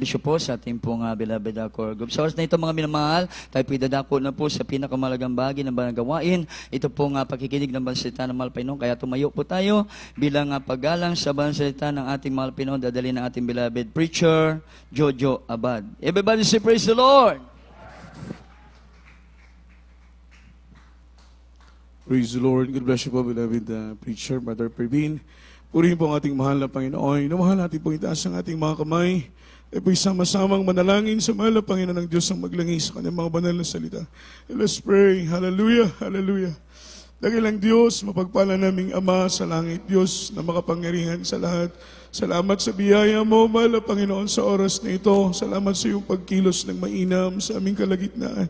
servisyo po sa ating pong beloved core group. Sa oras na ito mga minamahal, tayo po idadako na po sa pinakamalagang bahagi ng banal gawain. Ito po pakikinig ng banal salita ng mahal Panginoon. Kaya tumayo po tayo bilang paggalang sa banal salita ng ating mahal Panginoon. Dadali ng ating beloved preacher, Jojo Abad. Everybody say praise the Lord! Praise the Lord. God bless you po, beloved preacher, Brother Pervin. Purihin po ang ating mahal na Panginoon. Inamahal natin po itaas ang ating mga kamay. Tayo po'y sama-samang manalangin sa mahal na Panginoon ng Diyos ang maglangis sa kanyang mga banal na salita. Let's pray. Hallelujah. Hallelujah. Dakilang Diyos, mapagpala naming Ama sa langit, Diyos na makapangyarihan sa lahat. Salamat sa biyaya mo, mahal na Panginoon, sa oras na ito. Salamat sa iyong pagkilos ng mainam sa aming kalagitnaan.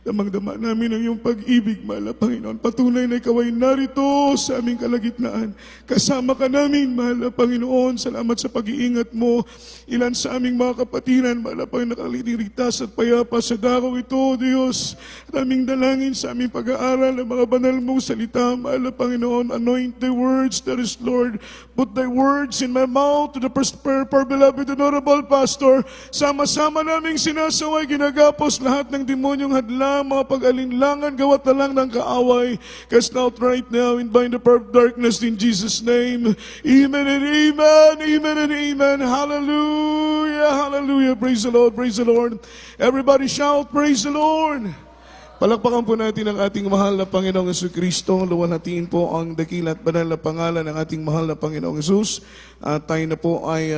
Damang-dama namin ang iyong pag-ibig, mahal na Panginoon. Patunay na ikaw ay narito sa aming kalagitnaan. Kasama ka namin, mahal na Panginoon. Salamat sa pag-iingat mo. Ilan sa aming mga kapatiran, mahal na Panginoon, nakaliligtas at payapa sa dako ito, Diyos. At aming dalangin sa aming pag-aaral ng mga banal mong salita, mahal na Panginoon. Anoint the words, that is, Lord. Put thy words in my mouth to the first prayer for beloved honorable pastor. Sama-sama naming sinasaway, ginagapos lahat ng demonyong hadlang, mga pag-alinlangan, gawat na lang ng kaaway. Cast out right now and bind the power of darkness in Jesus' name. Amen and amen. Amen and amen. Hallelujah. Hallelujah. Praise the Lord. Praise the Lord. Everybody shout, praise the Lord. Palakpakan po natin ang ating mahal na Panginoong Jesucristo. Luwalhatiin po ang dakila at banal na pangalan ng ating mahal na Panginoong Jesus. At tayo na po ay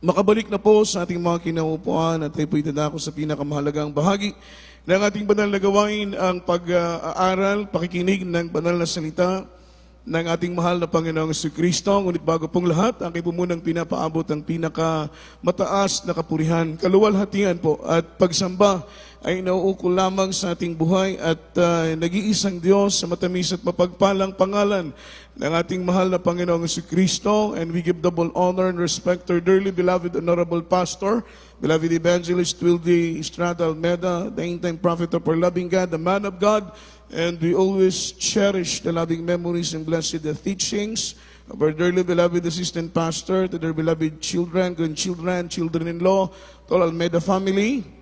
makabalik na po sa ating mga kinaupuan at tayo po itadako sa pinakamahalagang bahagi ng ating banal na gawain, ang pag-aaral, pakikinig ng banal na salita ng ating mahal na Panginoong Jesucristo. Ngunit bago pong lahat, aking po munang pinapaabot ang pinakamataas na kapurihan, kaluwalhatian po at pagsamba ay nauukol lamang sa ating buhay at nag-iisang Diyos sa matamis at mapagpalang pangalan ng ating mahal na Panginoong Jesucristo. And we give double honor and respect to our dearly beloved honorable pastor, beloved evangelist Wildy Estrada Almeda, the end-time prophet of our loving God, the man of God. And we always cherish the loving memories and blessed teachings of our dearly beloved assistant pastor, to their beloved children, grandchildren, children-in-law, to all Almeda family.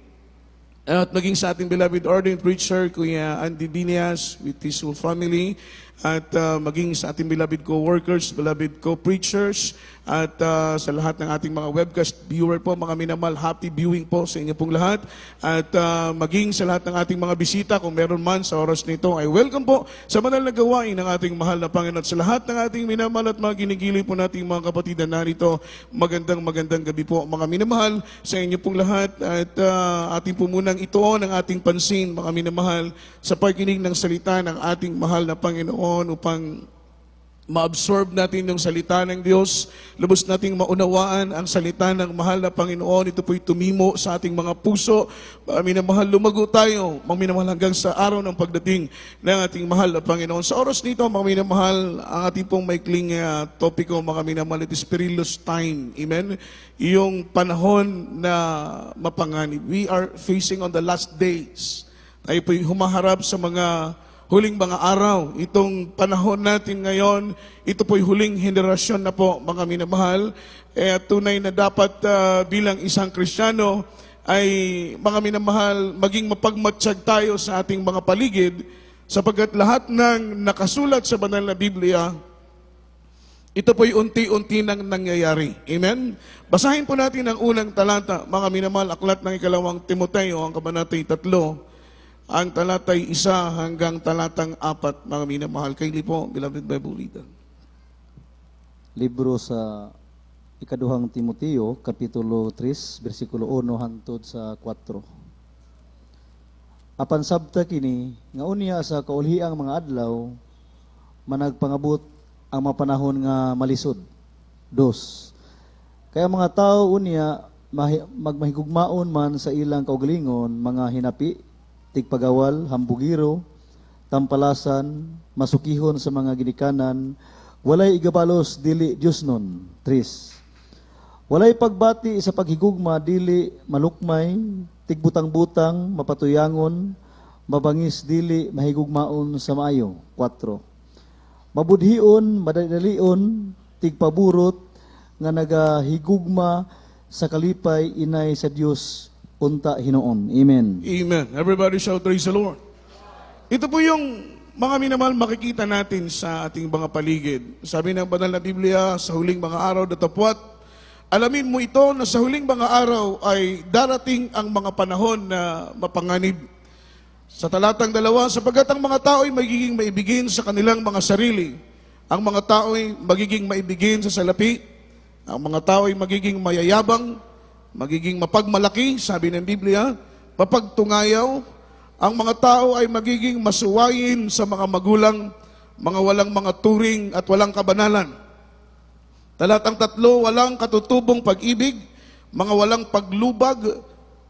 At maging sa ating beloved ordained preacher, Kuya Andy Binias, with his whole family. At maging sa ating beloved co-workers, beloved co-preachers, at sa lahat ng ating mga webcast viewer po, mga minamahal, happy viewing po sa inyo pong lahat. At maging sa lahat ng ating mga bisita, kung meron man sa oras nito, ay welcome po sa banal na gawain ng ating mahal na Panginoon. At sa lahat ng ating minamahal at mga ginigili po nating mga kapatid na narito, magandang gabi po mga minamahal sa inyo pong lahat. At ating po munang ito ng ating pansin, mga minamahal, sa pagkinig ng salita ng ating mahal na Panginoon upang ma-absorb natin yung salita ng Diyos, lubos nating maunawaan ang salita ng mahal na Panginoon. Ito po'y tumimo sa ating mga puso. Minamahal, lumago tayo, mga minamahal, hanggang sa araw ng pagdating ng ating mahal na Panginoon. Sa oras nito, mga minamahal, ang ating pong maikling topiko, mga minamahal, it is perilous time. Amen? Yung panahon na mapanganib. We are facing on the last days. Tayo po'y humaharap sa mga huling mga araw. Itong panahon natin ngayon, ito po'y huling henerasyon na po, mga minamahal. Tunay na dapat bilang isang Kristiyano ay, mga minamahal, maging mapagmatsyag tayo sa ating mga paligid, sapagkat lahat ng nakasulat sa banal na Biblia, ito po'y unti-unti nang nangyayari. Amen? Basahin po natin ang unang talata, mga minamahal, aklat ng ikalawang Timoteo, ang kabanatay 3, ang talatay 1 hanggang talatang 4, mga minamahal. Kaili po, beloved Bible reader. Libro sa ikaduhang Timoteo, kapitulo 3, versikulo 1 hangtod sa 4. Apan sabta kini, nga unya sa kaulhiang mga adlaw, managpangabot ang mapanahon nga malisod. 2. Kaya mga tao unya, magmahigugmaon man sa ilang kaugalingon, mga hinapi, tigpagawal, hambugiro, tampalasan, masukihon sa mga ginikanan, walay igabalos, dili Diyos nun. 3. Walay pagbati sa paghigugma, dili malukmay, tigbutang-butang, mapatuyangon, mabangis, dili mahigugmaon sa maayo. 4. Mabudhion, madalion, tigpaburot, nga nagahigugma sa kalipay inay sa Dios unta Hinoon. Amen. Amen. Everybody shout, praise the Lord. Ito po yung mga minamahal makikita natin sa ating mga paligid. Sabi ng banal na Biblia, sa huling mga araw datapwat, alamin mo ito na sa huling mga araw ay darating ang mga panahon na mapanganib. Sa talatang 2, sapagat ang mga tao ay magiging maibigin sa kanilang mga sarili. Ang mga tao ay magiging maibigin sa salapi. Ang mga tao ay magiging mayayabang, magiging mapagmalaki, sabi ng Biblia, mapagtungayaw. Ang mga tao ay magiging masuwayin sa mga magulang, mga walang mga turing at walang kabanalan. Talatang 3, walang katutubong pag-ibig, mga walang paglubag,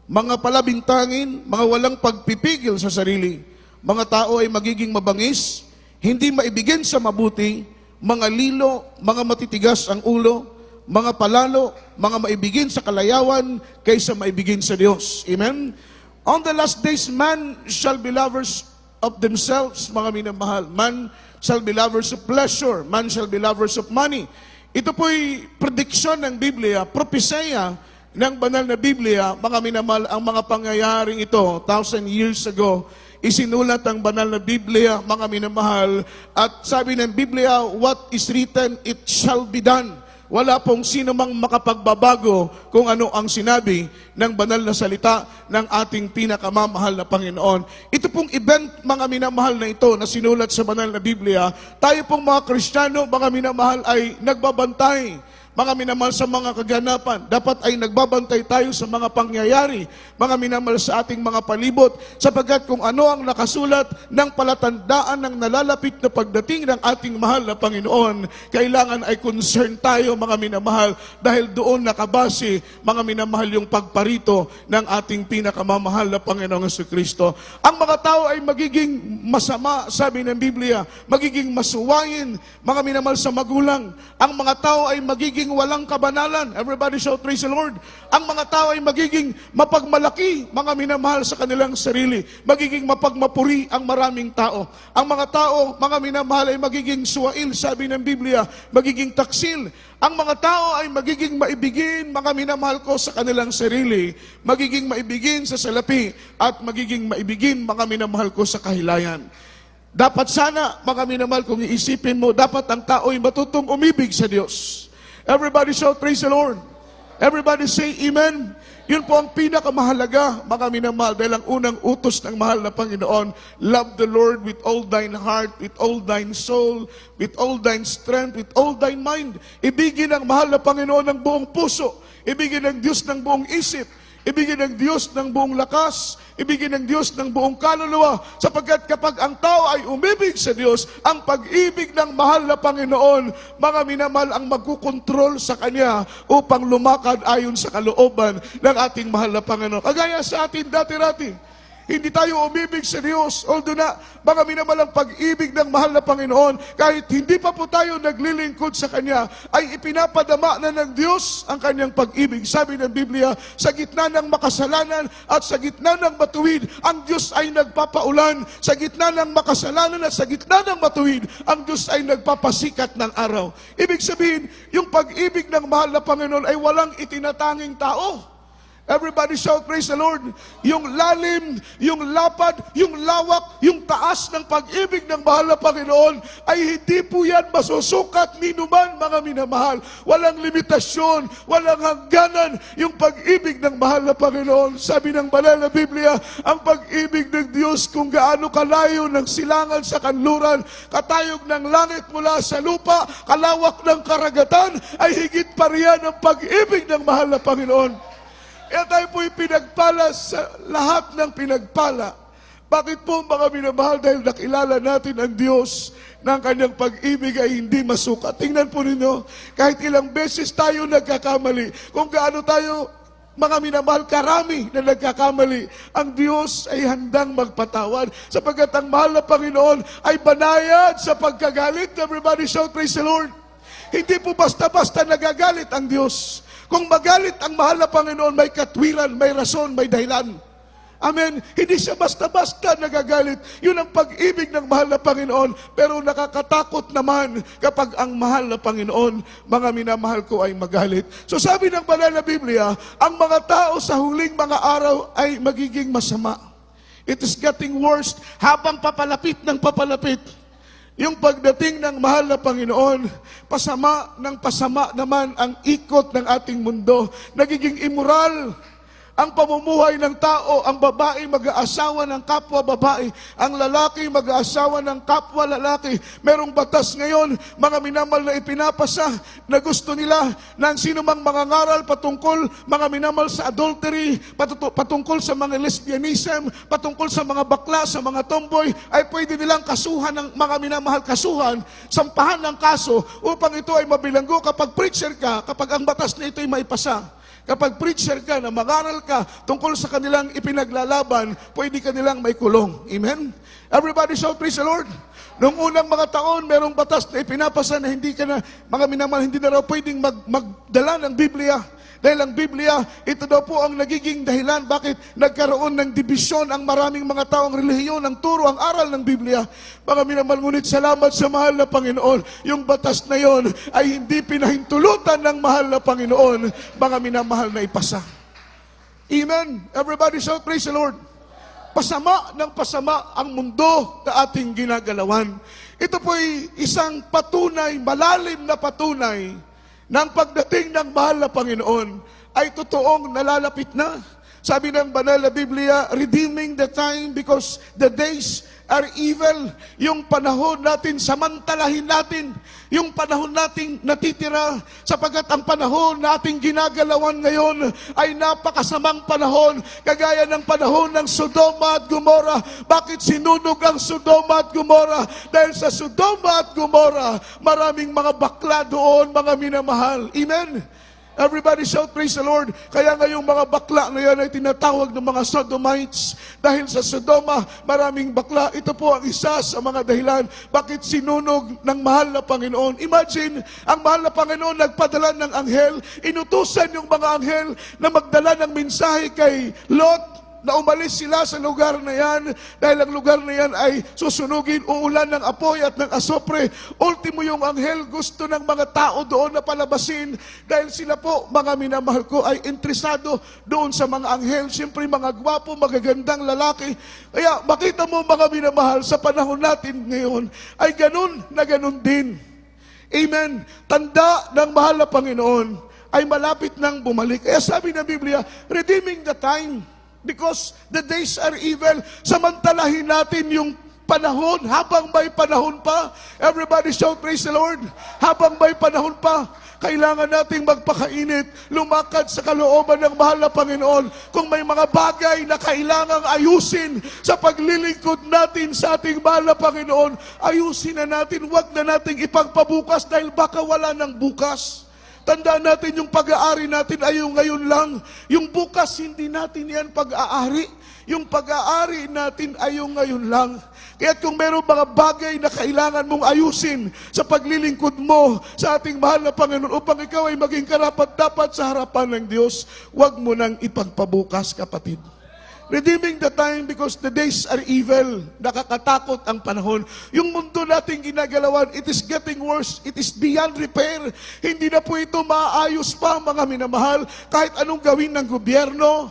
mga palabintangin, mga walang pagpipigil sa sarili. Mga tao ay magiging mabangis, hindi maibigin sa mabuti, mga lilo, mga matitigas ang ulo, mga palalo, mga maibigin sa kalayawan kaysa maibigin sa Diyos. Amen? On the last days, man shall be lovers of themselves, mga minamahal. Man shall be lovers of pleasure. Man shall be lovers of money. Ito po'y prediksyon ng Biblia, propesya ng banal na Biblia, mga minamahal, ang mga pangyayaring ito, 1,000 years ago, isinulat ang banal na Biblia, mga minamahal, at sabi ng Biblia, what is written, it shall be done. Wala pong sino mang makapagbabago kung ano ang sinabi ng banal na salita ng ating pinakamamahal na Panginoon. Ito pong event, mga minamahal na ito, na sinulat sa banal na Biblia, tayo pong mga Kristiyano, mga minamahal, ay nagbabantay. Mga minamahal, sa mga kaganapan, dapat ay nagbabantay tayo sa mga pangyayari, mga minamahal, sa ating mga palibot, sapagkat kung ano ang nakasulat ng palatandaan ng nalalapit na pagdating ng ating mahal na Panginoon, kailangan ay concern tayo, mga minamahal, dahil doon nakabase, mga minamahal, yung pagparito ng ating pinakamamahal na Panginoong Jesucristo. Ang mga tao ay magiging masama, sabi ng Biblia, magiging masuwayin, mga minamahal, sa magulang. Ang mga tao ay magiging walang kabanalan. Everybody shout, praise the Lord. Ang mga tao ay magiging mapagmalaki, mga minamahal, sa kanilang sarili. Magiging mapagmapuri ang maraming tao. Ang mga tao, mga minamahal, ay magiging suwail, sabi ng Biblia, magiging taksil. Ang mga tao ay magiging maibigin, mga minamahal ko, sa kanilang sarili. Magiging maibigin sa salapi at magiging maibigin, mga minamahal ko, sa kahilayan. Dapat sana, mga minamahal, kung iisipin mo, dapat ang tao ay matutong umibig sa Diyos. Everybody shout, praise the Lord. Everybody say, Amen. Yun po ang pinakamahalaga, mga minamahal, dahil ang unang utos ng mahal na Panginoon, love the Lord with all thine heart, with all thine soul, with all thine strength, with all thine mind. Ibigin ang mahal na Panginoon ng buong puso. Ibigin ang Diyos ng buong isip. Ibigin ng Diyos ng buong lakas, ibigin ng Diyos ng buong kaluluwa, sapagkat kapag ang tao ay umibig sa Diyos, ang pag-ibig ng mahal na Panginoon, mga minamahal, ang magkukontrol sa Kanya upang lumakad ayon sa kalooban ng ating mahal na Panginoon. Kagaya sa atin dati-rati, hindi tayo umibig sa Diyos, although na mga minamahal, ang pag-ibig ng mahal na Panginoon, kahit hindi pa po tayo naglilingkod sa Kanya, ay ipinapadama na ng Diyos ang Kanyang pag-ibig. Sabi ng Biblia, sa gitna ng makasalanan at sa gitna ng matuwid, ang Diyos ay nagpapaulan. Sa gitna ng makasalanan at sa gitna ng matuwid, ang Diyos ay nagpapasikat ng araw. Ibig sabihin, yung pag-ibig ng mahal na Panginoon ay walang itinatanging tao. Everybody shout, praise the Lord. Yung lalim, yung lapad, yung lawak, yung taas ng pag-ibig ng mahal na Panginoon ay hindi po yan masusukat ni numan, mga minamahal. Walang limitasyon, walang hangganan yung pag-ibig ng mahal na Panginoon. Sabi ng banal na Biblia, ang pag-ibig ng Diyos kung gaano kalayo ng silangan sa kanluran, katayog ng langit mula sa lupa, kalawak ng karagatan, ay higit pa riyan ang pag-ibig ng mahal na Panginoon. Kaya tayo po'y pinagpala sa lahat ng pinagpala. Bakit po, mga minamahal? Dahil nakilala natin ang Diyos na ang Kanyang pag-ibig ay hindi masukat. Tingnan po ninyo, kahit ilang beses tayo nagkakamali, kung gaano tayo, mga minamahal, karami na nagkakamali, ang Diyos ay handang magpatawad, sapagkat ang mahal na Panginoon ay banayad sa pagkagalit. Everybody shout, praise the Lord. Hindi po basta-basta nagagalit ang Diyos. Kung magalit ang mahal na Panginoon, may katwiran, may rason, may dahilan. Amen. Hindi siya basta-basta nagagalit. Yun ang pag-ibig ng mahal na Panginoon. Pero nakakatakot naman kapag ang mahal na Panginoon, mga minamahal ko, ay magalit. So sabi ng banal na Biblia, ang mga tao sa huling mga araw ay magiging masama. It is getting worse habang papalapit ng papalapit. Yung pagdating ng mahal na Panginoon, pasama ng pasama naman ang ikot ng ating mundo. Nagiging immoral ang pamumuhay ng tao. Ang babae mag-aasawa ng kapwa babae. Ang lalaki mag-aasawa ng kapwa lalaki. Merong batas ngayon, mga minamal na ipinapasa, na gusto nila na ang sino mang mangangaral patungkol, mga minamal, sa adultery, patungkol sa mga lesbianism, patungkol sa mga bakla, sa mga tomboy, ay pwede nilang kasuhan ng mga minamahal, kasuhan, sampahan ng kaso upang ito ay mabilanggo kapag preacher ka, kapag ang batas na ito ay maipasa. Kapag preacher ka, na mangaral ka tungkol sa kanilang ipinaglalaban, pwede ka nilang may kulong. Amen? Everybody shout, praise the Lord. Noong unang mga taon, merong batas na ipinapasa na hindi ka na, mga minamal, hindi na raw pwedeng magdala ng Biblia. Dahil ang Biblia, ito daw po ang nagiging dahilan bakit nagkaroon ng dibisyon ang maraming mga taong relihiyon, ang turo, ang aral ng Biblia. Mga minamal, ngunit salamat sa mahal na Panginoon. Yung batas na yon ay hindi pinahintulutan ng mahal na Panginoon, mga minamahal na ipasa. Amen. Everybody shout, praise the Lord. Pasama ng pasama ang mundo na ating ginagalawan. Ito po ay isang patunay, malalim na patunay, ng pagdating ng mahal na Panginoon ay totoong nalalapit na. Sabi ng banal na Biblia, redeeming the time because the days are evil. Yung panahon natin, samantalahin natin. Yung panahon nating natitira, sapagkat ang panahon nating ginagalawan ngayon ay napakasamang panahon, kagaya ng panahon ng Sodoma at Gomora. Bakit sinunog ang Sodoma at Gomora? Dahil sa Sodoma at Gomora, maraming mga bakla doon, mga minamahal. Amen? Everybody shout, praise the Lord. Kaya ngayong mga bakla na yan ay tinatawag ng mga Sodomites. Dahil sa Sodoma, maraming bakla. Ito po ang isa sa mga dahilan bakit sinunog ng mahal na Panginoon. Imagine, ang mahal na Panginoon nagpadala ng anghel. Inutusan yung mga anghel na magdala ng mensahe kay Lot, na umalis sila sa lugar na yan dahil ang lugar na yan ay susunugin, uulan ng apoy at ng asopre. Ultimo yung anghel gusto ng mga tao doon na palabasin dahil sila po, mga minamahal ko, ay interesado doon sa mga anghel. Siyempre mga gwapo, magagandang lalaki. Kaya makita mo, mga minamahal, sa panahon natin ngayon ay ganun na ganun din. Amen. Tanda ng mahal na Panginoon ay malapit nang bumalik. Kaya sabi ng Biblia, redeeming the time. Because the days are evil. Samantalahin natin yung panahon habang may panahon pa. Everybody shout, praise the Lord. Habang may panahon pa, kailangan nating magpakainit, lumakad sa kalooban ng mahal na Panginoon. Kung may mga bagay na kailangang ayusin sa paglilingkod natin sa ating mahal na Panginoon, ayusin na natin, huwag na nating ipagpabukas dahil baka wala ng bukas. Tandaan natin yung pag-aari natin ay yung ngayon lang. Yung bukas, hindi natin yan pag-aari. Yung pag-aari natin ay yung ngayon lang. Kaya kung meron mga bagay na kailangan mong ayusin sa paglilingkod mo sa ating mahal na Panginoon upang ikaw ay maging karapat-dapat sa harapan ng Diyos, huwag mo nang ipagpabukas, kapatid. Redeeming the time because the days are evil. Nakakatakot ang panahon. Yung mundo nating ginagalawan, it is getting worse. It is beyond repair. Hindi na po ito maayos pa, mga minamahal. Kahit anong gawin ng gobyerno,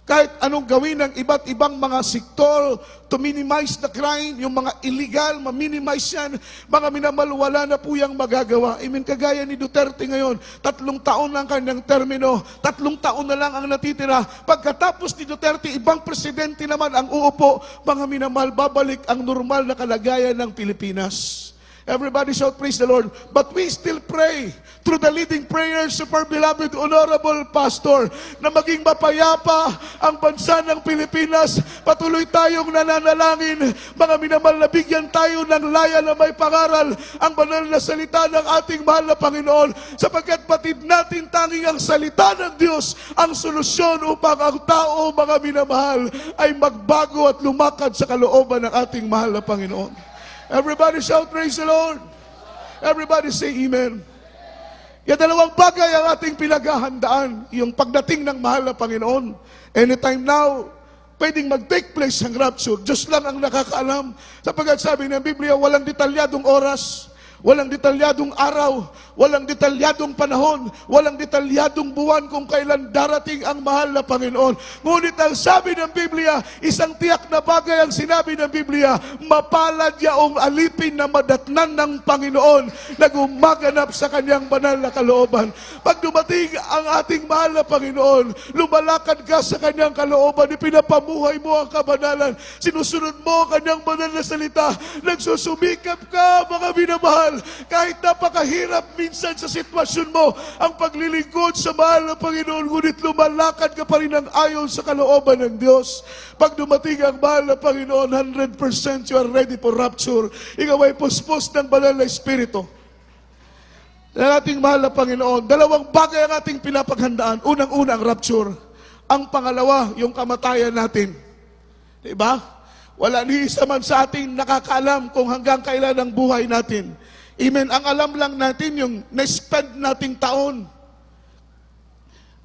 kahit anong gawin ng iba't ibang mga sektor to minimize the crime, yung mga illegal, ma-minimize yan, mga minamahal, wala na po yung magagawa. Amen. Kagaya ni Duterte ngayon, 3 taon lang kanyang termino, 3 taon na lang ang natitira. Pagkatapos ni Duterte, ibang presidente naman ang uupo, mga minamahal, babalik ang normal na kalagayan ng Pilipinas. Everybody shout, praise the Lord. But we still pray through the leading prayers of our beloved Honorable Pastor na maging mapayapa ang bansa ng Pilipinas. Patuloy tayong nananalangin, mga minamahal, na bigyan tayo ng laya na may pangaral ang banal na salita ng ating mahal na Panginoon, sapagkat patid natin tanging ang salita ng Diyos ang solusyon upang ang tao, mga minamahal, ay magbago at lumakad sa kalooban ng ating mahal na Panginoon. Everybody shout, praise the Lord. Everybody say amen. Yung 2 bagay ang ating pinaghahandaan, yung pagdating ng mahal na Panginoon. Anytime now, pwedeng mag-take place ang rapture. Diyos lang ang nakakaalam. Sapagkat sabi ng Biblia, walang detalyadong oras, walang detalyadong araw, walang detalyadong panahon, walang detalyadong buwan kung kailan darating ang mahal na Panginoon. Ngunit ang sabi ng Biblia, isang tiyak na bagay ang sinabi ng Biblia, mapalad yaong alipin na madatnan ng Panginoon na gumaganap sa kanyang banal na kalooban. Pag dumating ang ating mahal na Panginoon, lumalakad ka sa kanyang kalooban, ipinapamuhay mo ang kabanalan, sinusunod mo ang kanyang banal na salita, nagsusumikap ka, mga minamahal, kahit napakahirap minsan sa sitwasyon mo ang paglilingkod sa mahal na Panginoon, ngunit lumalakad ka pa rin ng ayon sa kalooban ng Diyos. Pag dumating ang mahal na Panginoon, 100% you are ready for rapture. Ikaw ay puspos ng banal na Espiritu. Ang ating mahal na Panginoon, dalawang bagay ang ating pinapaghandaan. Unang-una ang rapture. Ang pangalawa, yung kamatayan natin. Diba? Wala ni isa man sa ating nakakaalam kung hanggang kailan ang buhay natin. Amen. Ang alam lang natin yung na-spend nating taon.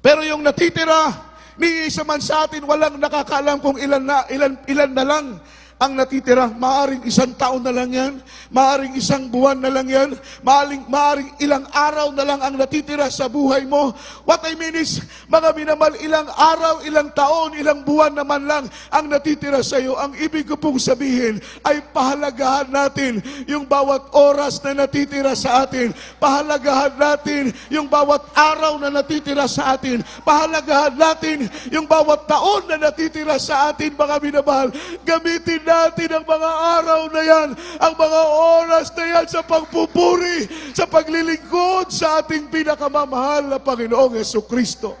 Pero yung natitira, ni isa man sa atin walang nakakaalam kung ilan na lang ang natitira. Maaring isang taon na lang yan, maaring isang buwan na lang yan, maaring ilang araw na lang ang natitira sa buhay mo. What I mean is, mga minamahal, ilang araw, ilang taon, ilang buwan naman lang ang natitira sa iyo. Ang ibig ko pong sabihin ay pahalagahan natin yung bawat oras na natitira sa atin. Pahalagahan natin yung bawat araw na natitira sa atin. Pahalagahan natin yung bawat taon na natitira sa atin, mga minamahal. Gamitin natin ang mga araw na yan, ang mga oras na yan sa pagpupuri, sa paglilingkod sa ating pinakamamahal na Panginoong Jesucristo.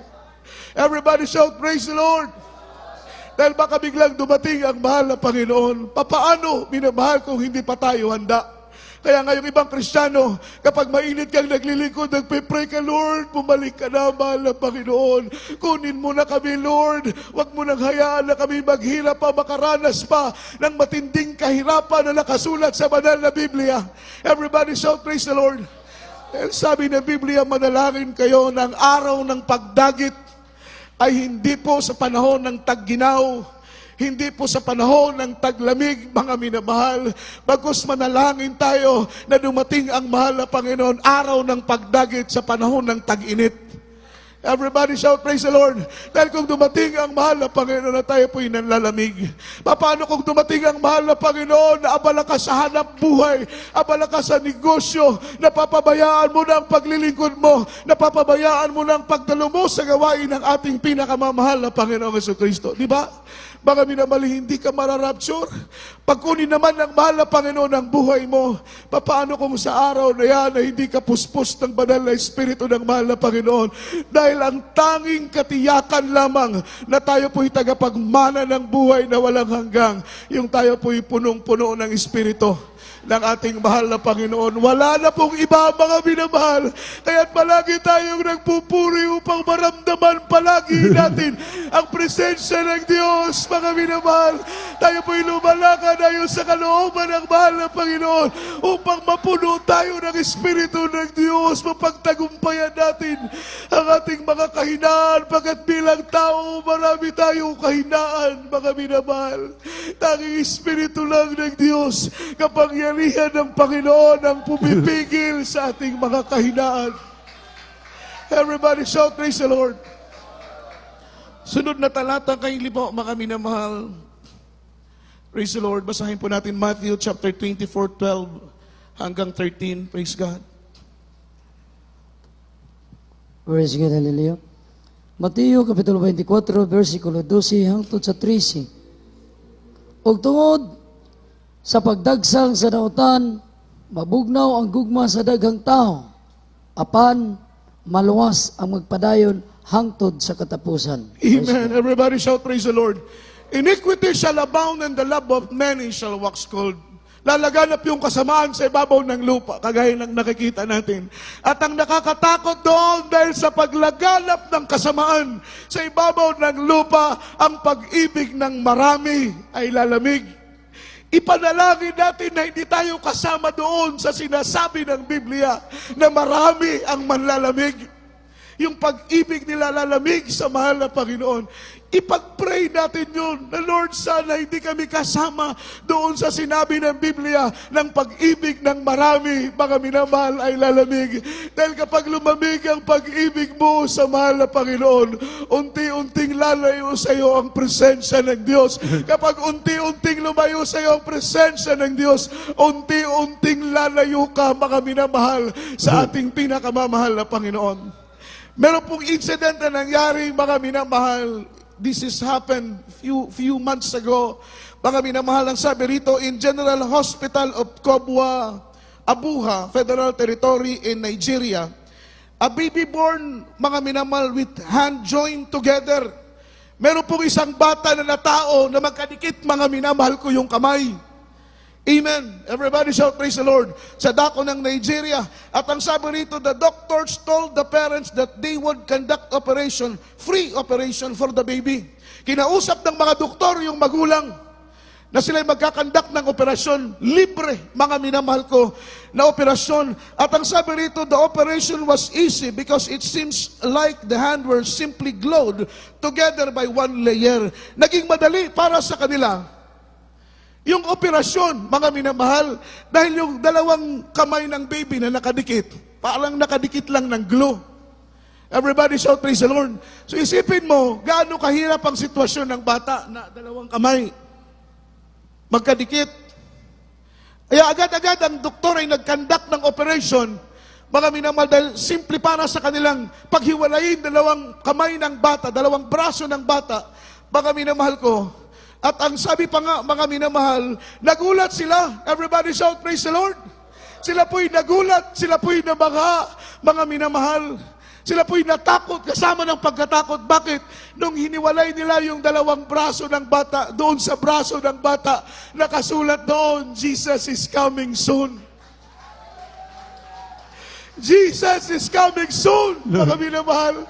Everybody shout, praise the Lord! Dahil baka biglang dumating ang mahal na Panginoon, papaano minamahal kung hindi pa tayo handa? Kaya ngayong ibang Kristiyano, kapag mainit kang naglilingkod, nagpe-pray ka, Lord, bumalik ka na, mahal na Panginoon. Kunin mo na kami, Lord. Huwag mo nang hayaan na kami maghirap pa, makaranas pa ng matinding kahirapan na nakasulat sa banal na Biblia. Everybody shout, praise the Lord. Dahil sabi ng Biblia, manalangin kayo ng araw ng pagdagit ay hindi po sa panahon ng tagginaw, hindi po sa panahon ng taglamig, mga minamahal. Bagkus manalangin tayo na dumating ang mahal na Panginoon, araw ng pagdagit sa panahon ng tag-init. Everybody shout, praise the Lord. Dahil kung dumating ang mahal na Panginoon na tayo po'y nanlalamig. Paano kung dumating ang mahal na Panginoon na abala ka sa hanap buhay, abala ka sa negosyo, napapabayaan mo na ang paglilingkod mo, napapabayaan mo na ang pagdalo mo sa gawain ng ating pinakamamahal na Panginoong Jesucristo. Di ba? Baka minamali, hindi ka mararapture. Pagkunin naman ng mahal na Panginoon ang buhay mo, paano kung sa araw na yan ay hindi ka puspos ng banal na Espiritu ng mahal na Panginoon? Dahil ang tanging katiyakan lamang na tayo po'y tagapagmana ng buhay na walang hanggang, yung tayo po'y punong-puno ng Espiritu ng ating mahal na Panginoon. Wala na pong iba, mga minamahal. Kaya't palagi tayong nagpupuri upang maramdaman palagi natin ang presensya ng Diyos, mga minamahal. Tayo po'y lumalakad ayon sa kalooban ng mahal na Panginoon upang mapuno tayo ng Espiritu ng Diyos, mapagtagumpayan natin ang ating mga kahinaan, pagkat bilang tao, marami tayong kahinaan, mga minamahal. Tanging Espiritu lang ng Diyos, kapangyarihan ng Panginoon ang pumipigil sa ating mga kahinaan. Everybody shout, praise the Lord. Sunod na talata kay libo, mga minamahal. Praise the Lord. Basahin po natin Matthew chapter 24:12 hanggang 13. Praise God. Praise God, hallelujah. Mateo Kapitulo 24, versikulo 12 hangtod sa 13. Og tungod sa pagdagsang sa nautan, mabugnaw ang gugma sa daghang tao, apan maluwas ang magpadayon hangtod sa katapusan. Amen. Everybody shout, praise the Lord. Iniquity shall abound and the love of many shall wax cold. Lalaganap yung kasamaan sa ibabaw ng lupa, kagaya ng nakikita natin. At ang nakakatakot doon, dahil sa paglaganap ng kasamaan sa ibabaw ng lupa, ang pag-ibig ng marami ay lalamig. Ipanalangin natin na hindi tayo kasama doon sa sinasabi ng Biblia na marami ang manlalamig. yung pag-ibig nila lalamig sa mahal na Panginoon. Ipag-pray natin yun na Lord, sana hindi kami kasama doon sa sinabi ng Biblia ng pag-ibig ng marami, mga minamahal, ay lalamig. Dahil kapag lumamig ang pag-ibig mo sa mahal na Panginoon, unti-unting lalayo sa iyo ang presensya ng Diyos. Kapag unti-unting lumayo sa iyo ang presensya ng Diyos, unti-unting lalayo ka, mga minamahal, sa ating pinakamamahal na Panginoon. Meron pong incident na nangyari, mga minamahal. This has happened few months ago. Mga minamahal, ang sabi rito, in General Hospital of Kobwa, Abuja, Federal Territory in Nigeria, a baby born, mga minamahal, with hand joined together. Meron pong isang bata na natao na magkadikit, mga minamahal ko, yung kamay. Amen. Everybody shout, praise the Lord. Sa dako ng Nigeria. At ang sabi rito, the doctors told the parents that they would conduct operation, free operation for the baby. Kinausap ng mga doktor yung magulang na sila'y magkakandak ng operasyon, libre, mga minamahal ko, na operasyon. At ang sabi rito, the operation was easy because it seems like the hand were simply glued together by one layer. Naging madali para sa kanila yung operasyon, mga minamahal, dahil yung dalawang kamay ng baby na nakadikit, parang nakadikit lang ng glue. Everybody shout, praise the Lord. So isipin mo, gaano kahirap ang sitwasyon ng bata na dalawang kamay magkadikit. Kaya agad-agad ang doktor ay nag-conduct ng operation, mga minamahal, dahil simple para sa kanilang paghiwalayin dalawang kamay ng bata, dalawang braso ng bata, mga minamahal ko. At ang sabi pa nga, mga minamahal, nagulat sila. Everybody shout, praise the Lord. Sila po'y nagulat, sila po'y nabangha, mga minamahal. Sila po'y natakot, kasama ng pagkatakot. Bakit? Nung hiniwalay nila yung dalawang braso ng bata, doon sa braso ng bata, nakasulat doon, Jesus is coming soon. Jesus is coming soon, mga minamahal.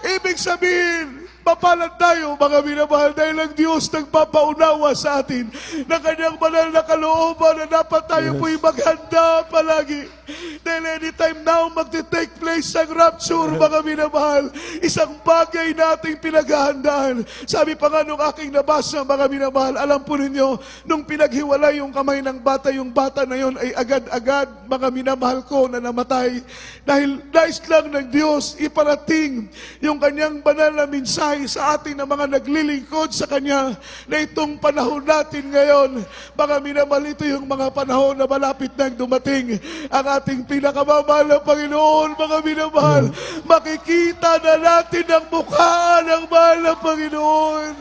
Ibig sabihin, mapalad tayo, mga minamahal, dahil ang Diyos nagpapaunawa sa atin na kanyang banal na kalooban na dapat tayo po'y maghanda palagi. Dahil anytime now magti-take place ang rapture, mga minamahal, isang bagay nating pinaghahandaan. Sabi pa nga nung aking nabasa, mga minamahal, alam po ninyo, nung pinaghiwalay yung kamay ng bata, yung bata na yon ay agad-agad, mga minamahal ko, na namatay. Dahil nais lang ng Diyos iparating yung kanyang banal na mensahe sa atin na mga naglilingkod sa Kanya na itong panahon natin ngayon. Mga minamahal, ito yung mga panahon na malapit nang dumating ang ating pinakamamahal na Panginoon, mga minamahal. Makikita na natin ang mukha ng mahal na Panginoon.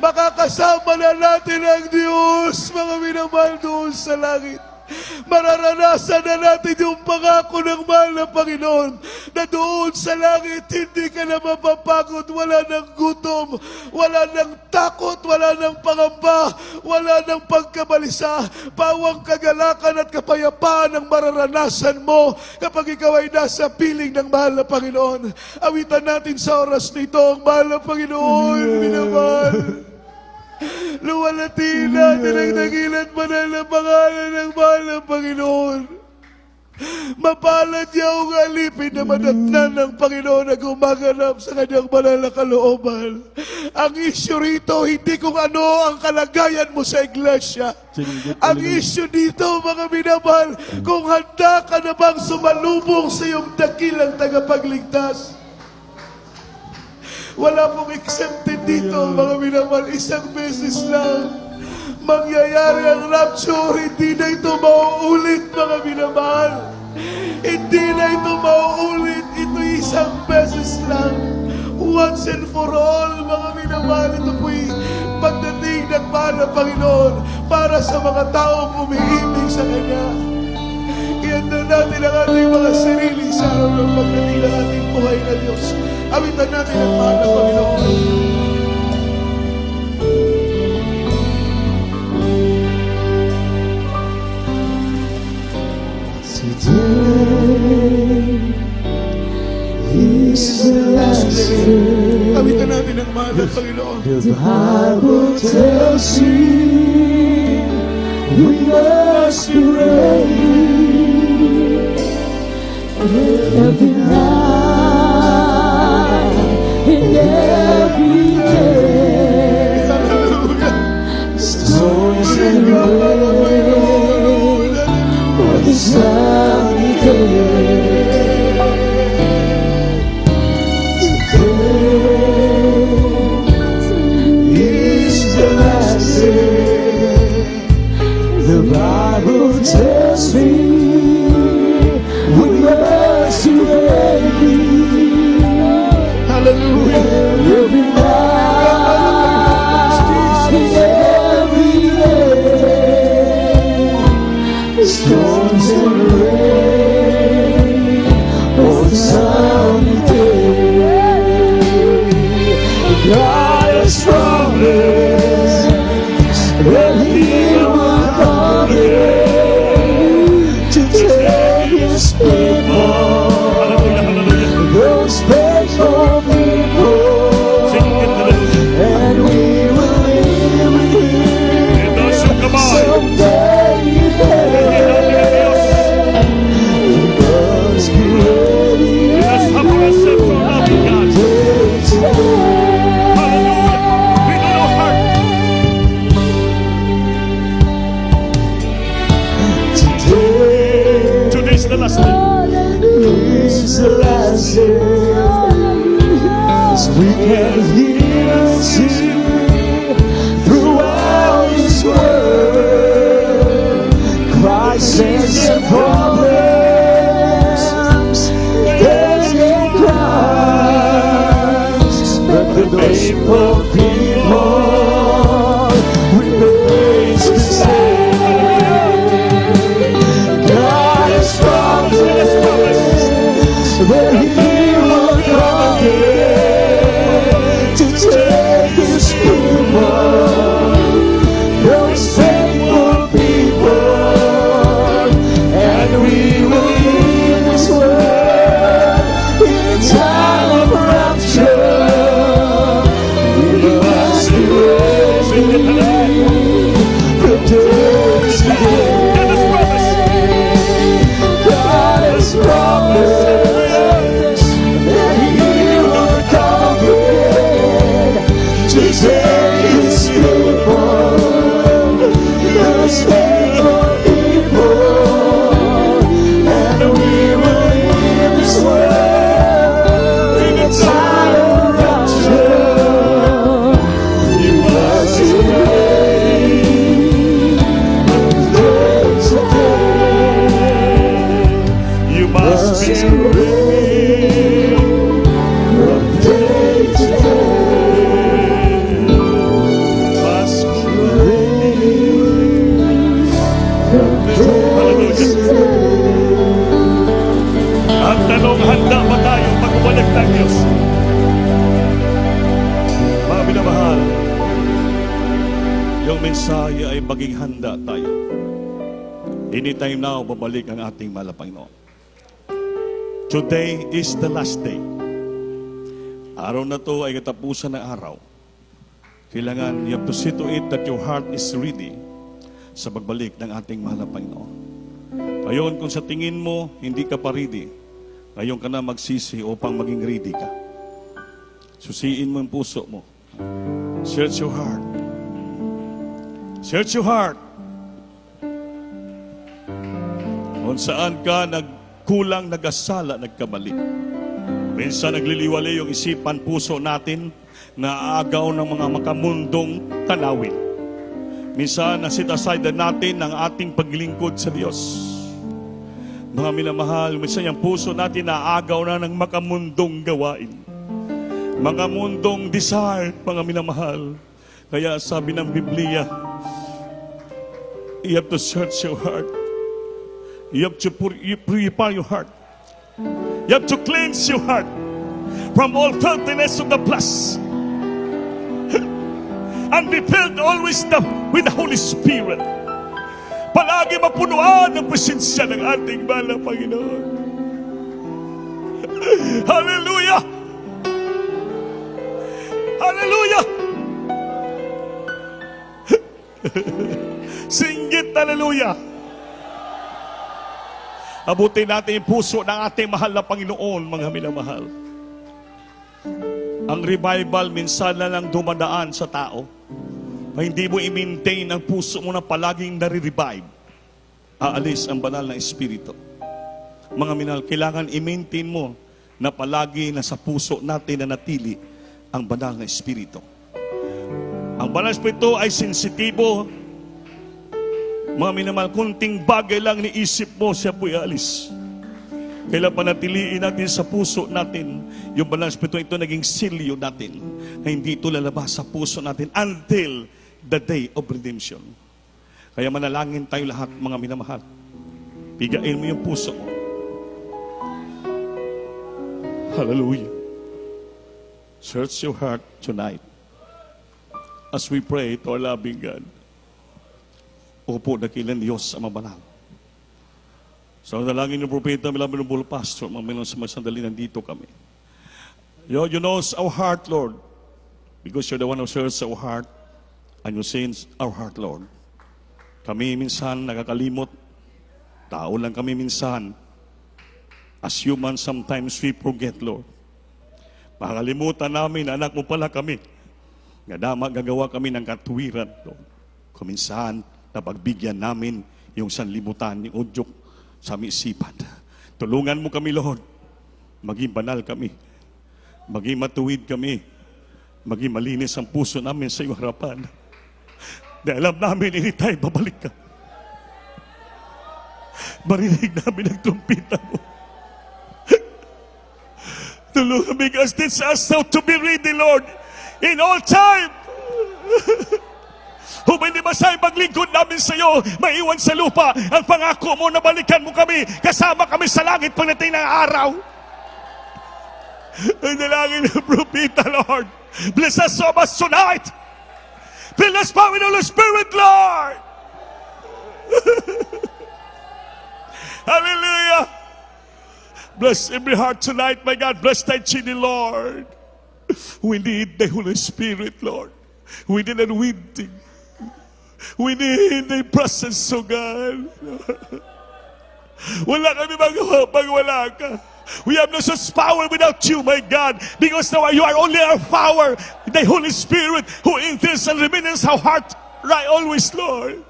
Makakasama na natin ang Diyos, mga minamahal, doon sa langit. Mararanasan na natin yung pangako ng mahal na Panginoon na doon sa langit hindi ka na mapapagod, wala ng gutom, wala ng takot, wala ng pangamba, wala ng pagkabalisa. Pawang kagalakan at kapayapaan ang mararanasan mo kapag ikaw ay nasa piling ng mahal na Panginoon. Awitan natin sa oras nito ang mahal na Panginoon, minamahal. Luwalhati natin ang dakilat banal na pangalan ng mahal na Panginoon. Mapalad niya ang alipin na madatnan ng Panginoon na gumaganap sa kanyang banal na kalooban. Ang issue rito, hindi kung ano ang kalagayan mo sa iglesia. Ang issue dito, mga minamahal, kung handa ka na bang sumalubong sa iyong dakilang tagapagligtas. Wala pong exempted dito, mga minamahal. Isang beses lang mangyayari ang rapture. Hindi na ito mauulit, mga minamahal. Hindi na ito mauulit. Ito isang beses lang. Once and for all, mga minamahal. Ito po'y pagdating ng mahal na Panginoon para sa mga taong umiibig sa Kanya. Ihanda natin ang ating mga sarili sa araw ng pagdating ng ating buhay na Diyos. Awitan natin ang mahal na Panginoon. Today is the last day. Awitan natin ang mahal na Panginoon. The Bible tells me we must be ready every night, in every day. Storms and rain, or the sunny day. Is the last day. The Bible tells me we must be ready. Hallelujah. Every night, every day, storms and rain, oh sunny day. God has promised that He will come again to take His people, those faithful people, and we will live with Him someday. We must be ready today. Today's the last day. This is the last day. As we can hear and see throughout His word, Christ sends some problems, death and crimes, but the faithful people remains the same. God has promised that He will come again to take His people, those faithful people, and we will leave this world in time of rapture. We must be ready for days today. God has promised that He will come again to take His people, those faithful people, and we will leave this world in a time of rapture. You must be ready today. You must be Ang tanong, handa ba tayo magbalik ng Diyos? Mga minamahal, yung mensahe ay maging handa tayo. Anytime now, babalik ang ating mahal na Panginoon. Today is the last day. Araw na to ay katapusan ng araw. Kailangan, you have to see to it that your heart is ready sa pagbalik ng ating mahal na Panginoon. Ngayon, kung sa tingin mo, hindi ka pa ready, ngayon ka na magsisi upang maging ready ka. Susiin mo ang puso mo. Search your heart. Search your heart. Kung saan ka nagkulang, nagasala, nagkamali. Minsan nagliliwali yung isipan, puso natin na aagaw ng mga makamundong tanawin. Minsan nasit aside natin ang ating paglingkod sa Diyos. Mga minamahal, minsan yung puso natin naagaw na ng makamundong gawain. Makamundong desire, mga minamahal. Kaya sabi ng Biblia, you have to search your heart. You have to purify your heart. You have to cleanse your heart from all filthiness of the flesh. And be filled always with the Holy Spirit. Palagi mapunuan ang presensya ng ating mahal na Panginoon. Hallelujah! Hallelujah! Singgit, hallelujah! Abutin natin yung puso ng ating mahal na Panginoon, mga minamahal. Ang revival minsan na lang dumadaan sa tao. Hindi mo i-maintain ang puso mo na palaging nare-revive. Aalis ang banal na Espiritu. Mga minahal, kailangan i-maintain mo na palagi nasa puso natin na natili ang banal na Espiritu. Ang banal na Espiritu ay sensitibo. Mga minamahal, kunting bagay lang ni isip mo, siya po'y alis. Kailan panatiliin natin sa puso natin yung banal na Espiritu, ito naging silyo natin na hindi ito lalabas sa puso natin until the day of redemption. Kaya manalangin tayo lahat, mga minamahal. Pigain mo yung puso mo. Hallelujah. Search your heart tonight as we pray to our loving God. Opo, dakilan Diyos ang mabanal. Sa dalangin ng propeta, milaban ng bull pastor, mga minamahal sa sandali, nandito kami. You know our heart, Lord, because you're the one who searches our heart and you sense our heart, Lord. Kami minsan nakakalimot. Tao lang kami minsan. As humans, sometimes we forget, Lord. Makakalimutan namin, anak mo pala kami. Gagawa kami ng katuwiran, Lord. Kuminsan, napagbigyan namin yung sanlibutan, yung udyok sa aming isipan. Tulungan mo kami, Lord. Maging banal kami. Maging matuwid kami. Maging malinis ang puso namin sa iyong harapan. Dahil alam namin, anytime babalik ka. Marinig namin ang trumpita mo. Tulungan because this us so to be ready, Lord, in all time. Humindi masay maglingkod namin sa iyo, maiwan sa lupa ang pangako mo na balikan mo kami, kasama kami sa langit pagdating ng araw. Ang dalangin ng propeta, Lord, bless us so much tonight. Fill us power with the Holy Spirit, Lord. Hallelujah. Bless every heart tonight, my God. Bless thy children, Lord. We need the Holy Spirit, Lord. We need anointing. We need the presence of God. Wala kami magawa pag wala ka. We have no such power without you, my God, because now you are only our power, the Holy Spirit who enters and remains our heart right always, Lord.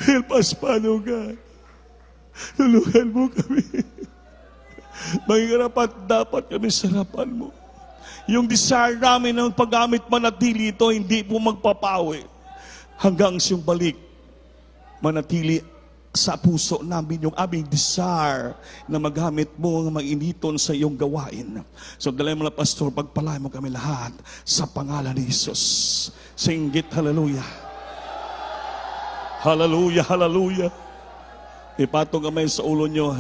Help us, Pano God. Tulungan mo kami. Mahirapat dapat kami sa harapan mo. Yung desire namin ng paggamit manatili ito, hindi po magpapawi. Hanggang siyang balik, manatili sa puso namin yung aming desire na magamit mo ang mag-initon sa iyong gawain. So dalay mo na, Pastor, pagpalain mo kami lahat sa pangalan ni Jesus. Singgit, hallelujah. Hallelujah, hallelujah. Ipatong kamay sa ulo nyo.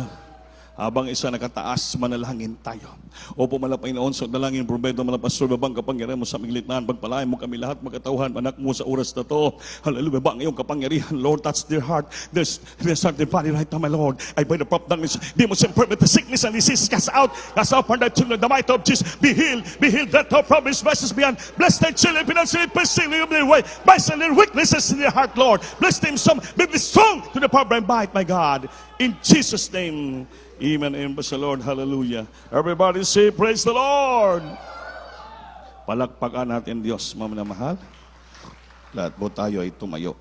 Habang isa nakataas, manalangin tayo. Opo, malapay noon, so dalangin, Probedo, malapastor, babang kapangyarihan mo sa aming litnaan, pagpalain mo kami lahat, magkatauhan, anak mo sa oras na to. Hallelujah, bang iyong kapangyarihan, Lord, touch their heart, their heart, their body right now, my Lord. I bind the prop darkness, demons and the sickness and disease, cast out from thy children, the might of Jesus, be healed, that of promise, blessings beyond, bless thy children, financially, personally, of their way, by their weaknesses in their heart, Lord. Bless them some, be strong to the power and might, my God. In Jesus' name, amen and praise the Lord. Hallelujah. Everybody say, praise the Lord. Palakpakan natin Diyos, mamamahal. Lahat po tayo ay tumayo.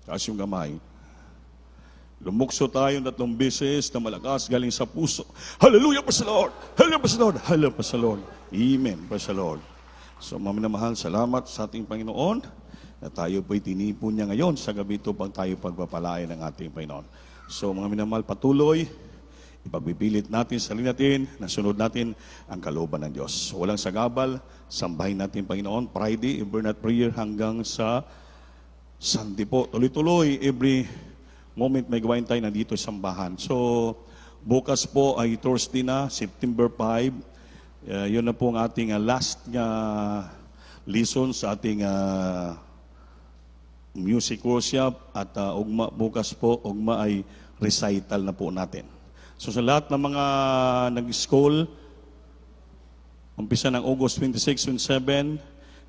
Taas yung kamay. Lumukso tayo 3 beses na malakas galing sa puso. Hallelujah, praise the Lord. Hallelujah, praise the Lord. Hallelujah, praise the Lord. Amen, praise the Lord. So, mamamahal, salamat sa ating Panginoon na tayo po'y tinipon niya ngayon sa gabi ito pag tayo pagpapalain ng ating Panginoon. So mga minamahal, patuloy, ipagbipilit natin sa sarili natin, nasunod natin ang kalooban ng Diyos. So, walang sagabal, sambahin natin Panginoon, Friday, every night prayer hanggang sa Sunday po. Tuloy-tuloy, every moment may gawain tayo nandito sa sambahan. So, bukas po ay Thursday na, September 5. Yun na po ang ating last lesson sa ating music workshop at ugma bukas po, ugma ay recital na po natin. So sa lahat ng mga nag-school, umpisa ng August 26, 27,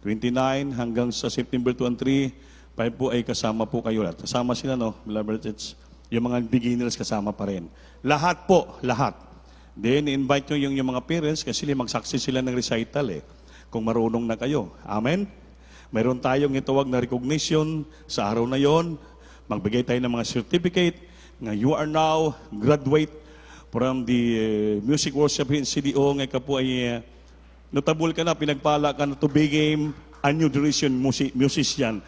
29 hanggang sa September 2 and 3, 5 po ay kasama po kayo lahat. Kasama sila, no? Beloved, Yung mga beginners kasama pa rin. Lahat po, lahat. Then, invite nyo yung mga parents kasi mag-success sila ng recital eh. Kung marunong na kayo. Amen? Mayroon tayong itawag na recognition sa araw na yon. Magbigay tayo ng mga certificate na you are now graduate from the music worship in CDO. Ngayon ka po ay notable ka na, pinagpala ka na to become a new generation musician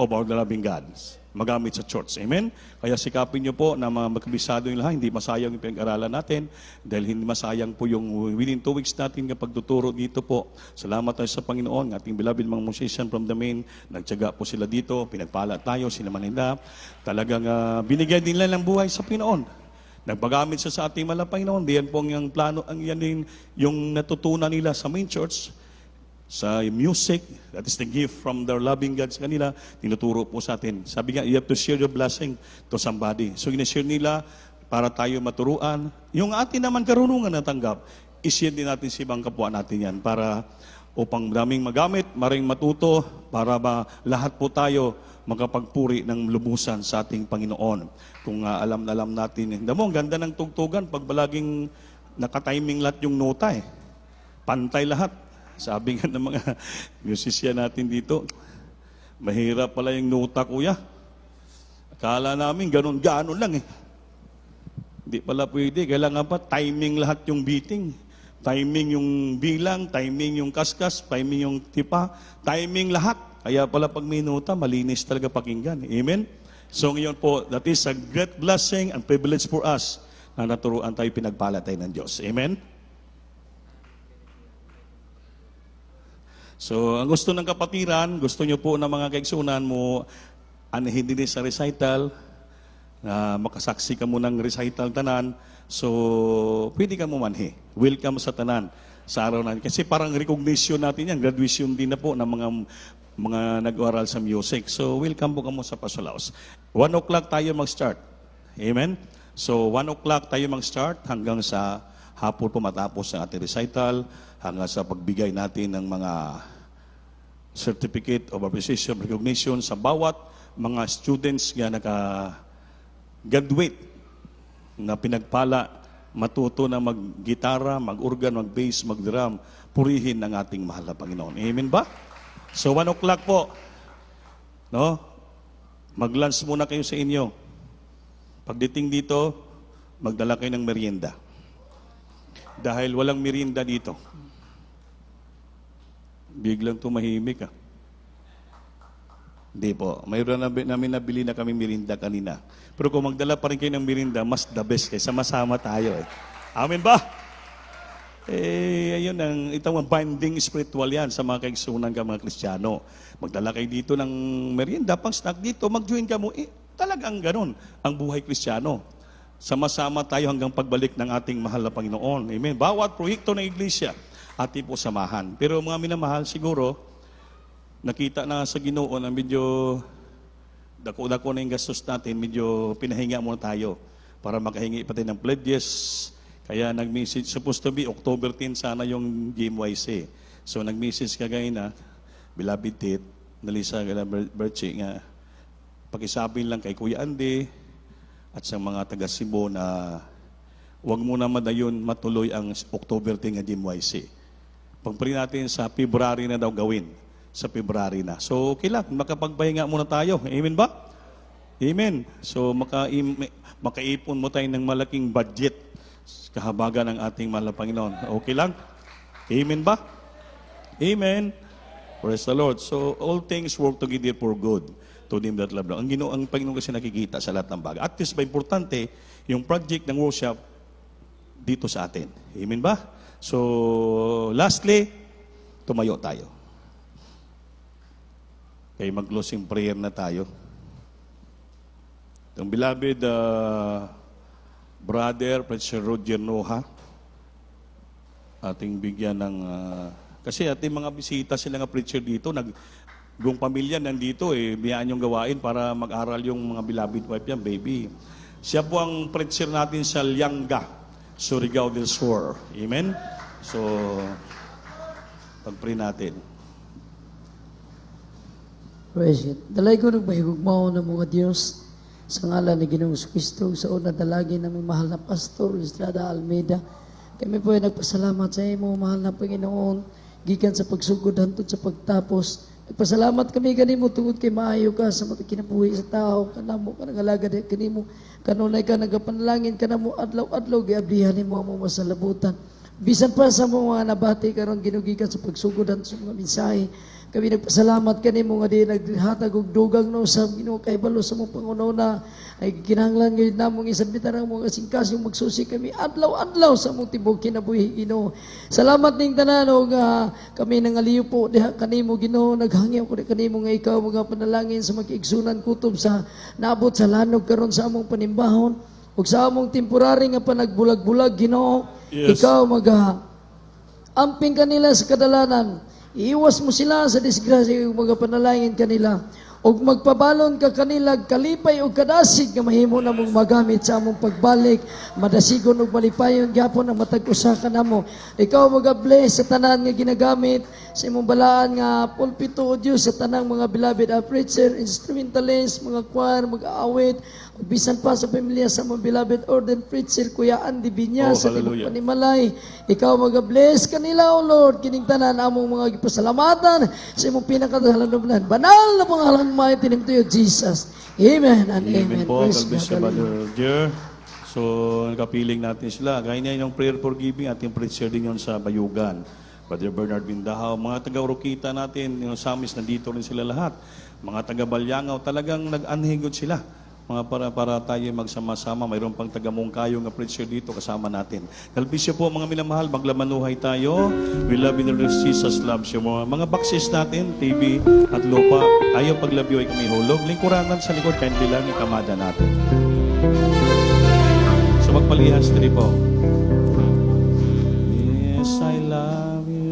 of our loving God. Magamit sa church. Amen? Kaya sikapin niyo po na magkabisado yung lahat. Hindi masayang yung pinag-aralan natin dahil hindi masayang po yung within 2 weeks natin kapag tuturo dito po. Salamat tayo sa Panginoon. Ating beloved mga musician from the main. Nagtyaga po sila dito. Pinagpala tayo. Sila Manila. Talagang binigyan din nila ng buhay sa Panginoon. Nagpagamit siya sa ating Panginoon. Diyan po yung plano, yan yung natutunan nila sa main church. Sa music, that is the gift from their loving God sa kanila, tinuturo po sa atin. Sabi nga, you have to share your blessing to somebody. So, ina-share nila para tayo maturuan. Yung atin naman karunungan na tanggap, i-share din natin sa ibang kapwa natin yan para upang daming magamit, maring matuto, para lahat po tayo makapagpuri ng lubusan sa ating Panginoon. Kung alam na alam natin. Ang ganda ng tugtugan pag balaging nakatiming lahat yung nota eh. Pantay lahat. Sabi nga ng mga musician natin dito, mahirap pala yung nota, kuya. Akala namin ganun-ganon lang eh. Hindi pala pwede. Kailangan pa timing lahat yung beating. Timing yung bilang, timing yung kaskas, timing yung tipa, timing lahat. Kaya pala pag may nota, malinis talaga pakinggan. Amen? So ngayon po, that is a great blessing and privilege for us na naturuan tayo, pinagpala tayo ng Diyos. Amen? So, ang gusto ng kapatiran, gusto nyo po ng mga kaigsunan mo, anahin din sa recital, na makasaksi ka mo ng recital tanan, so, pwede ka mo manhi. Welcome sa tanan sa araw na. Kasi parang recognition natin yan, graduation din na po ng mga nag-oral sa music. So, welcome po ka mo sa Pasalaos. 1 o'clock tayo mag-start. Amen? So, 1 o'clock tayo mag-start hanggang sa hapon po matapos ang ating recital, hanggang sa pagbigay natin ng mga certificate of appreciation, recognition sa bawat mga students na naka-graduate na pinagpala, matuto na mag-gitara, mag-organ, mag-bass, mag-drum, purihin ng ating mahal na Panginoon. Amen ba? So 1 o'clock po, no? Mag-lunch muna kayo sa inyo. Pagdating dito, magdala kayo ng merienda. Dahil walang merienda dito. Biglang tumahimik ah. Hindi po. Mayroon namin nabili na kami merinda kanina. Pero kung magdala pa rin kayo ng merinda, mas the best kaysa masama tayo eh. Amen ba? Ayun itong binding spiritual yan sa mga kaigsunan ka mga Kristiyano. Magdala kayo dito ng merienda, pang snack dito, mag-join ka mo. Talagang ganun ang buhay Kristiyano. Sama-sama tayo hanggang pagbalik ng ating mahal na Panginoon. Amen. Bawat proyekto ng iglesia, ating po samahan. Pero mga minamahal, siguro, nakita na sa Ginoo na medyo dako-dako na yung gastos natin, medyo pinahinga muna tayo para makahingi pa tayo ng pledges. Kaya nag-message, supposed to be October 10 sana yung GMYC. So nag-message kagaya na, beloved Tit, Nalisa Berchi nga, pakisabi lang kay Kuya Andy at sa mga taga Cebu na huwag muna madayon matuloy ang October 10 nga GMYC. Pagpili natin sa February na daw gawin. Sa February na. So, okay lang. Makapagpahinga muna tayo. Amen ba? Amen. So, makaipon mo tayo ng malaking budget kahabagan ng ating mahal na Panginoon. Okay lang? Amen ba? Amen. Praise the Lord. So, all things work together for good to them that love. Ang Panginoon kasi nakikita sa lahat ng bagay. At least ba importante, yung project ng worship dito sa atin. Amen ba? So, lastly, tumayo tayo. Kaya mag-closing prayer na tayo. Ang beloved brother, Preacher Roger Noha, ating bigyan ng... kasi ating mga bisita sila nga preacher dito, buong pamilya nandito, biyaan yung gawain para mag-aral yung mga beloved wife yan, baby. Siya po ang preacher natin sa Lianga, Surigao del Sur. Amen? So, pag-pray natin. Praise God. Dalay ko nagpahigugmao ng mga Diyos sa ngalan ni Ginoong Kristo, sa una dalagi naming mahal na Pastor Estrada Almeida. Kami po ay nagpasalamat sa imo, mahal na Panginoon, gikan sa pagsugod hantod sa pagtapos. Nagpasalamat kami kanimo tungod kay maayo ka sa mga kinabuhi sa tao, kanamo ka nagalagad kanimo, kanunay ka nagapanalangin kanamo adlaw-adlaw giablihan nimo ang mga masalabutan. Bisan pa sa mga nabati karon ginugikan sa pagsugod hantod sa mga mensahe. Kami nagpasalamat kanimo nga di naghatag og dugang no sa Ginoo kay balo sa mong pangununa ay kinahanglan gyud namong isabitan ang mga singkasong magsusi kami adlaw-adlaw sa mong tibuok kinabuhi Ginoo. Salamat ning tanan og kami nangaliyo po diha kanimo Ginoo, naghangyo ko kanimo nga ikaw mga panalangin sa makiigsunan kutob sa naabot sa lanog karon sa among panimbahon ug sa among temporary nga panagbulag-bulag Ginoo. Yes. Ikaw amping kanila sa kadalanan. Iiwas mo sila sa disgrasya ug mga panalangin kanila. Og magpabalon ka kanila kalipay o kadasig nga mahimo na mong magamit sa among pagbalik, madasigon og malipayon gyapon ang matag usa ka namo. Ikaw mag-bless sa tanan nga ginagamit sa imong balaan nga pulpito o Dios sa tanang mga beloved preacher, instrumentalist, mga choir, mag-aawit, ug bisan pa sa pamilya sa mga beloved ordained preacher Kuya Andy Binya sa tibok hallelujah. Panimalay. Ikaw mag-bless kanila o Lord, kining tanan among mga gipasalamatan sa imong pinakadahalanublan. Banal na pangalan mighty name to you, Jesus. Amen and amen. Amen po. Praise God bless you, God. Brother Jer. So, nakapiling natin sila. Gaya niya yung prayer for giving, ating preacher din yun sa Bayugan. Brother Bernard Bindahaw. Mga taga-Urukita natin, yung Samis, nandito rin sila lahat. Mga taga-Balyangaw, talagang nag-anhigod sila. Mga para tayo magsama-sama. Mayroon pang taga-Mungkayo nga preacher dito kasama natin. Kalbisyo po mga minamahal, maglamanuhay tayo. We love you, Lord Jesus loves you. Mga baksis natin, TV at lupa, ayaw paglabyo ay kami hulog. Lingkuranan sa likod, kindly lang ikamada natin. So magpalihas, po. Yes, I love